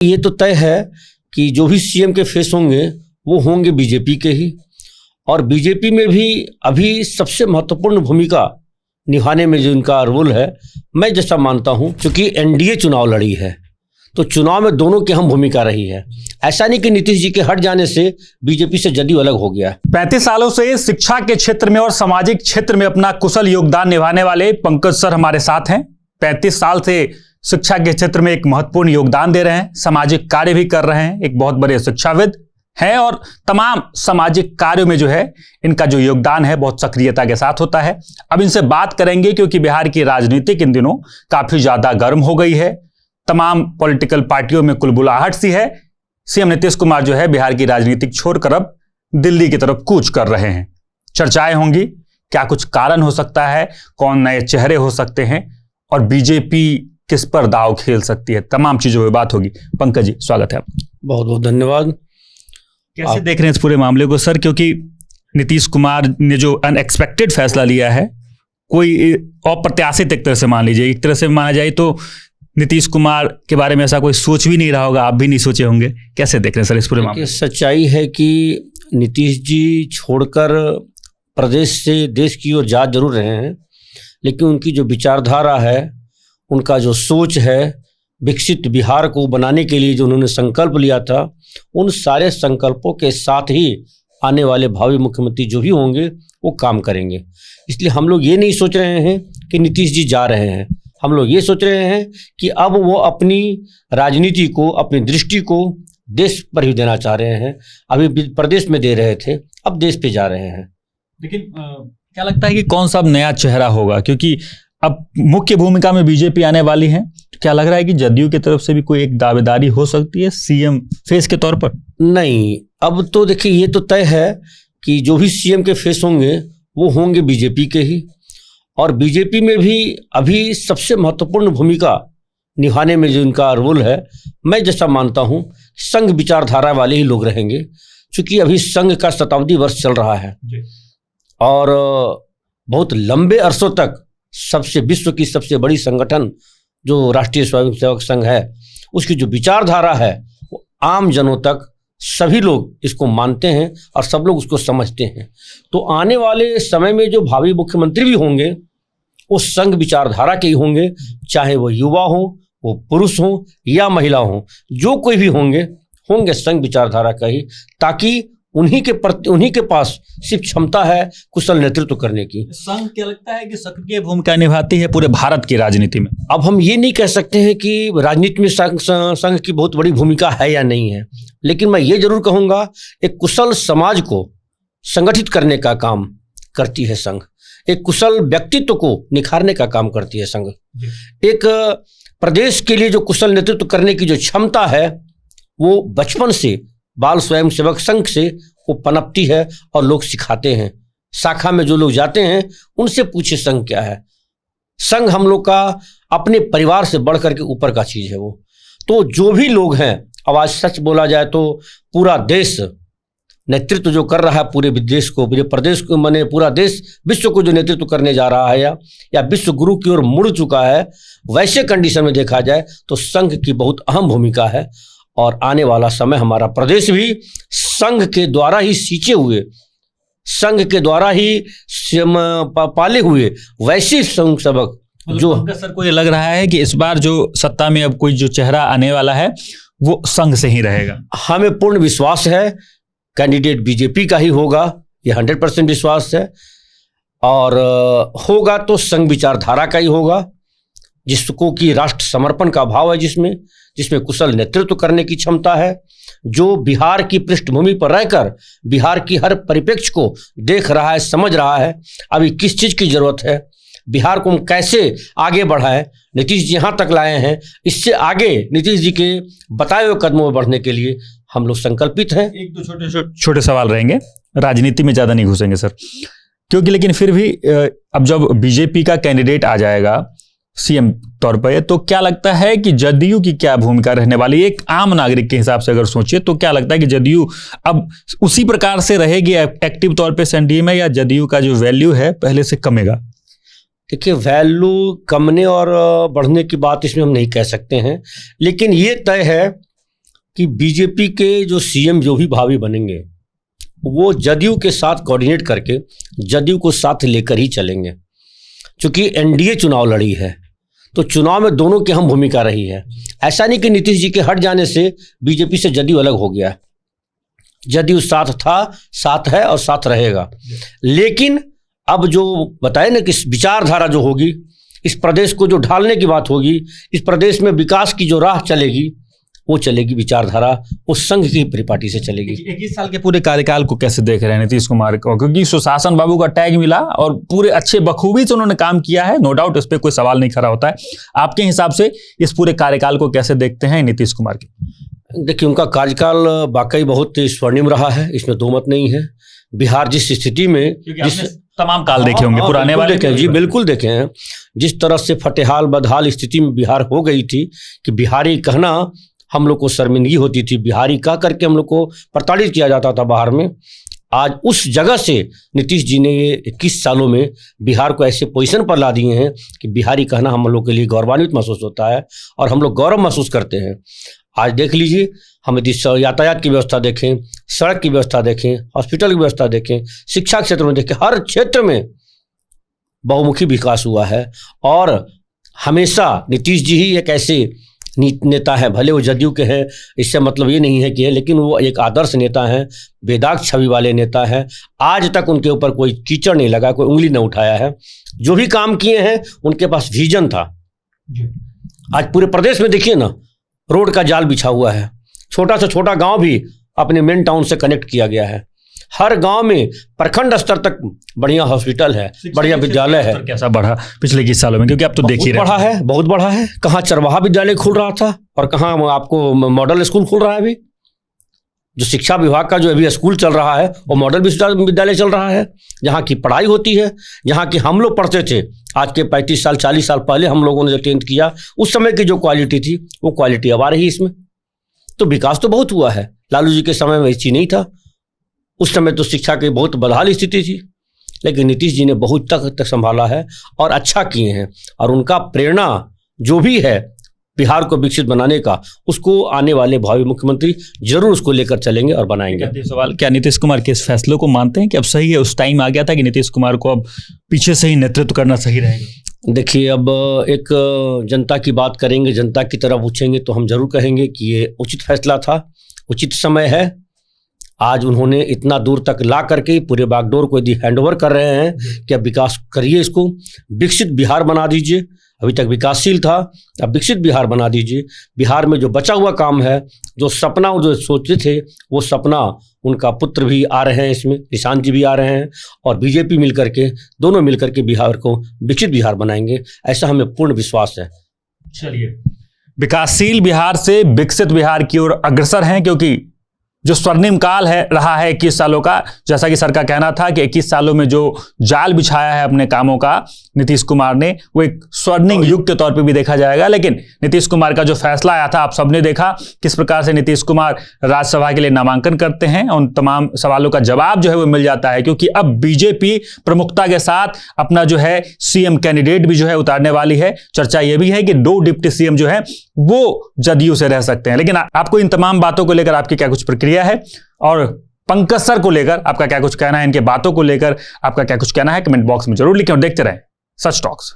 ये तो तय है कि जो भी सीएम के फेस होंगे वो होंगे बीजेपी के ही, और बीजेपी में भी अभी सबसे महत्वपूर्ण भूमिका निभाने में जो इनका रोल है, मैं जैसा मानता हूं, क्योंकि एनडीए चुनाव लड़ी है तो चुनाव में दोनों की अहम भूमिका रही है। ऐसा नहीं कि नीतीश जी के हट जाने से बीजेपी से जदयू अलग हो गया। 35 सालों से शिक्षा के क्षेत्र में और सामाजिक क्षेत्र में अपना कुशल योगदान निभाने वाले पंकज सर हमारे साथ हैं। 35 साल से शिक्षा के क्षेत्र में एक महत्वपूर्ण योगदान दे रहे हैं, सामाजिक कार्य भी कर रहे हैं, एक बहुत बड़े शिक्षाविद हैं और तमाम सामाजिक कार्यों में जो है इनका जो योगदान है बहुत सक्रियता के साथ होता है। अब इनसे बात करेंगे क्योंकि बिहार की राजनीतिक इन दिनों काफी ज्यादा गर्म हो गई है। तमाम पॉलिटिकल पार्टियों में कुलबुलाहट सी है। सीएम नीतीश कुमार जो है बिहार की राजनीतिक छोड़कर अब दिल्ली की तरफ कूच कर रहे हैं। चर्चाएं होंगी, क्या कुछ कारण हो सकता है, कौन नए चेहरे हो सकते हैं और बीजेपी किस पर दांव खेल सकती है, तमाम चीजों पर बात होगी। पंकज जी, स्वागत है आपका। बहुत बहुत धन्यवाद। कैसे देख रहे हैं इस पूरे मामले को सर, क्योंकि नीतीश कुमार ने जो अनएक्सपेक्टेड फैसला लिया है, कोई अप्रत्याशित एक तरह से मान लीजिए, एक तरह से माना जाए तो नीतीश कुमार के बारे में ऐसा कोई सोच भी नहीं रहा होगा, आप भी नहीं सोचे होंगे। कैसे देख रहे हैं सर इस पूरे मामले? सच्चाई है कि नीतीश जी छोड़कर प्रदेश से देश की ओर जा जरूर रहे हैं, लेकिन उनकी जो विचारधारा है, उनका जो सोच है, विकसित बिहार को बनाने के लिए जो उन्होंने संकल्प लिया था, उन सारे संकल्पों के साथ ही आने वाले भावी मुख्यमंत्री जो भी होंगे वो काम करेंगे। इसलिए हम लोग ये नहीं सोच रहे हैं कि नीतीश जी जा रहे हैं, हम लोग ये सोच रहे हैं कि अब वो अपनी राजनीति को, अपनी दृष्टि को देश पर ही देना चाह रहे हैं। अभी प्रदेश में दे रहे थे, अब देश पे जा रहे हैं। लेकिन क्या लगता है कि कौन सा अब नया चेहरा होगा, क्योंकि अब मुख्य भूमिका में बीजेपी आने वाली है, तो क्या लग रहा है कि जदयू की तरफ से भी कोई एक दावेदारी हो सकती है सीएम फेस के तौर पर? नहीं, अब तो देखिए ये तो तय है कि जो भी सीएम के फेस होंगे वो होंगे बीजेपी के ही, और बीजेपी में भी अभी सबसे महत्वपूर्ण भूमिका निभाने में जो इनका रोल है, मैं जैसा मानता हूं, संघ विचारधारा वाले ही लोग रहेंगे, क्योंकि अभी संघ का शताब्दी वर्ष चल रहा है और बहुत लंबे अरसों तक सबसे विश्व की सबसे बड़ी संगठन जो राष्ट्रीय स्वयंसेवक संघ है, उसकी जो विचारधारा है वो आम जनों तक सभी लोग इसको मानते हैं और सब लोग उसको समझते हैं। तो आने वाले समय में जो भावी मुख्यमंत्री भी होंगे वो संघ विचारधारा के ही होंगे, चाहे वो युवा हो, वो पुरुष हो या महिला हो, जो कोई भी होंगे संघ विचारधारा का ही, ताकि उन्हीं के पास सिर्फ क्षमता है कुशल नेतृत्व करने की। संघ क्या लगता है कि सक्रिय भूमिका निभाती है पूरे भारत की राजनीति में? अब हम ये नहीं कह सकते हैं कि राजनीति में संघ की बहुत बड़ी भूमिका है या नहीं है, लेकिन मैं ये जरूर कहूँगा एक कुशल समाज को संगठित करने का काम करती है संघ, एक कुशल व्यक्तित्व को निखारने का काम करती है संघ, एक प्रदेश के लिए जो कुशल नेतृत्व करने की जो क्षमता है वो बचपन से बाल स्वयंसेवक संघ से वो पनपती है और लोग सिखाते हैं। शाखा में जो लोग जाते हैं उनसे पूछे संघ क्या है। संघ हम लोग का अपने परिवार से बढ़ करके ऊपर का चीज है वो। तो जो भी लोग हैं, अब आज सच बोला जाए तो पूरा देश नेतृत्व जो कर रहा है, पूरे देश को, पूरे प्रदेश को, माने पूरा देश विश्व को जो नेतृत्व करने जा रहा है या विश्व गुरु की ओर मुड़ चुका है, वैसे कंडीशन में देखा जाए तो संघ की बहुत अहम भूमिका है। और आने वाला समय हमारा प्रदेश भी संघ के द्वारा ही सींचे हुए, संघ के द्वारा ही पाले हुए वैसे संघ सबक जो सर को ये लग रहा है कि इस बार जो सत्ता में अब कोई जो चेहरा आने वाला है वो संघ से ही रहेगा। हमें पूर्ण विश्वास है कैंडिडेट बीजेपी का ही होगा, ये 100% विश्वास है, और होगा तो संघ विचारधारा का ही होगा, जिसको कि राष्ट्र समर्पण का भाव है, जिसमें कुशल नेतृत्व करने की क्षमता है, जो बिहार की पृष्ठभूमि पर रहकर बिहार की हर परिप्रेक्ष्य को देख रहा है, समझ रहा है अभी किस चीज की जरूरत है, बिहार को हम कैसे आगे बढ़ाएं। नीतीश जी यहाँ तक लाए हैं, इससे आगे नीतीश जी के बताए हुए कदमों में बढ़ने के लिए हम लोग संकल्पित हैं। एक दो छोटे सवाल रहेंगे, राजनीति में ज्यादा नहीं घुसेंगे सर, क्योंकि लेकिन फिर भी अब जब बीजेपी का कैंडिडेट आ जाएगा सीएम तौर पर, तो क्या लगता है कि जदयू की क्या भूमिका रहने वाली है? एक आम नागरिक के हिसाब से अगर सोचिए तो क्या लगता है कि जदयू अब उसी प्रकार से रहेगी एक्टिव तौर पे एनडीए में, या जदयू का जो वैल्यू है पहले से कमेगा? देखिए, वैल्यू कमने और बढ़ने की बात इसमें हम नहीं कह सकते हैं, लेकिन ये तय है कि बीजेपी के जो सीएम जो भी भावी बनेंगे वो जदयू के साथ कोऑर्डिनेट करके जदयू को साथ लेकर ही चलेंगे, क्योंकि एनडीए चुनाव लड़ी है तो चुनाव में दोनों की अहम भूमिका रही है। ऐसा नहीं कि नीतीश जी के हट जाने से बीजेपी से जदयू अलग हो गया, जदयू साथ था, साथ है और साथ रहेगा। लेकिन अब जो बताए ना कि विचारधारा जो होगी, इस प्रदेश को जो ढालने की बात होगी, इस प्रदेश में विकास की जो राह चलेगी वो चलेगी विचारधारा, वो संघ की परिपाटी से चलेगी। 21 साल के पूरे कार्यकाल को कैसे देख रहे हैं नीतीश कुमार को, क्योंकि सुशासन बाबू का टैग मिला और पूरे अच्छे बखूबी से उन्होंने काम किया है, नो डाउट, इस पर कोई सवाल नहीं खड़ा होता है। आपके हिसाब से इस पूरे कार्यकाल को कैसे देखते हैं नीतीश कुमार के? देखिए, उनका कार्यकाल वाकई बहुत स्वर्णिम रहा है, इसमें दो मत नहीं है। बिहार जिस स्थिति में, जिस तमाम काल देखे होंगे, पुराने वाले देखे जी, बिल्कुल देखे हैं। जिस तरह से फटेहाल बदहाल स्थिति में बिहार हो गई थी कि बिहारी कहना हम लोग को शर्मिंदगी होती थी, बिहारी कह करके हम लोग को प्रताड़ित किया जाता था बाहर में। आज उस जगह से नीतीश जी ने ये 21 सालों में बिहार को ऐसे पोजीशन पर ला दिए हैं कि बिहारी कहना हम लोग के लिए गौरवान्वित महसूस होता है और हम लोग गौरव महसूस करते हैं। आज देख लीजिए, हम यदि यातायात की व्यवस्था देखें, सड़क की व्यवस्था देखें, हॉस्पिटल की व्यवस्था देखें, शिक्षा क्षेत्र में देखें, हर क्षेत्र में बहुमुखी विकास हुआ है। और हमेशा नीतीश जी ही एक ऐसे नेता है, भले वो जदयू के हैं, इससे मतलब ये नहीं है कि है, लेकिन वो एक आदर्श नेता हैं, बेदाग छवि वाले नेता हैं। आज तक उनके ऊपर कोई कीचड़ नहीं लगा, कोई उंगली नहीं उठाया है। जो भी काम किए हैं उनके पास विजन था। आज पूरे प्रदेश में देखिए ना, रोड का जाल बिछा हुआ है, छोटा से छोटा गांव भी अपने मेन टाउन से कनेक्ट किया गया है। हर गांव में प्रखंड स्तर तक बढ़िया हॉस्पिटल है, बढ़िया विद्यालय है। कैसा बढ़ा पिछले 21 सालों में, क्योंकि आप तो देख ही रहे हैं। बढ़ा है, बहुत बढ़ा है। कहाँ चरवाहा विद्यालय खुल रहा था और कहाँ आपको मॉडल स्कूल खुल रहा है। अभी जो शिक्षा विभाग का जो अभी स्कूल चल रहा है वो मॉडल विद्यालय चल रहा है, जहाँ की पढ़ाई होती है, जहाँ की हम लोग पढ़ते थे। आज के 35 साल 40 साल पहले हम लोगों ने जो 10th किया, उस समय की जो क्वालिटी थी वो क्वालिटी अब आ रही इसमें। तो विकास तो बहुत हुआ है। लालू जी के समय में ऐसी नहीं था, उस समय तो शिक्षा की बहुत बदहाल स्थिति थी, लेकिन नीतीश जी ने बहुत तक संभाला है और अच्छा किए हैं। और उनका प्रेरणा जो भी है बिहार को विकसित बनाने का, उसको आने वाले भावी मुख्यमंत्री जरूर उसको लेकर चलेंगे और बनाएंगे। सवाल, क्या नीतीश कुमार के इस फैसले को मानते हैं कि अब सही है, उस टाइम आ गया था कि नीतीश कुमार को अब पीछे से ही नेतृत्व करना सही रहेगा? देखिए, अब एक जनता की बात करेंगे, जनता की तरफ पूछेंगे तो हम जरूर कहेंगे कि ये उचित फैसला था, उचित समय है। आज उन्होंने इतना दूर तक ला करके पूरे बागडोर को यदि हैंडओवर कर रहे हैं कि अब विकास करिए, इसको विकसित बिहार बना दीजिए। अभी तक विकासशील था, अब विकसित बिहार बना दीजिए। बिहार में जो बचा हुआ काम है, जो सपना जो सोचे थे, वो सपना उनका पुत्र भी आ रहे हैं, इसमें निशांत जी भी आ रहे हैं और बीजेपी मिलकर के, दोनों मिलकर के बिहार को विकसित बिहार बनाएंगे, ऐसा हमें पूर्ण विश्वास है। चलिए, विकासशील बिहार से विकसित बिहार की ओर अग्रसर हैं, क्योंकि जो स्वर्णिम काल है रहा है 21 सालों का, जैसा कि सर का कहना था कि 21 सालों में जो जाल बिछाया है अपने कामों का नीतीश कुमार ने, वो एक स्वर्णिम युग के तौर पे भी देखा जाएगा। लेकिन नीतीश कुमार का जो फैसला आया था, आप सबने देखा किस प्रकार से नीतीश कुमार राज्यसभा के लिए नामांकन करते हैं, उन तमाम सवालों का जवाब जो है वो मिल जाता है, क्योंकि अब बीजेपी प्रमुखता के साथ अपना जो है सीएम कैंडिडेट भी जो है उतारने वाली है। चर्चा यह भी है कि 2 डिप्टी सीएम जो है वो जदयू से रह सकते हैं। लेकिन आपको इन तमाम बातों को लेकर आपकी क्या कुछ प्रक्रिया है, और पंकज सर को लेकर आपका क्या कुछ कहना है, इनके बातों को लेकर आपका क्या कुछ कहना है, कमेंट बॉक्स में जरूर लिखें और देखते रहें सच टॉक्स।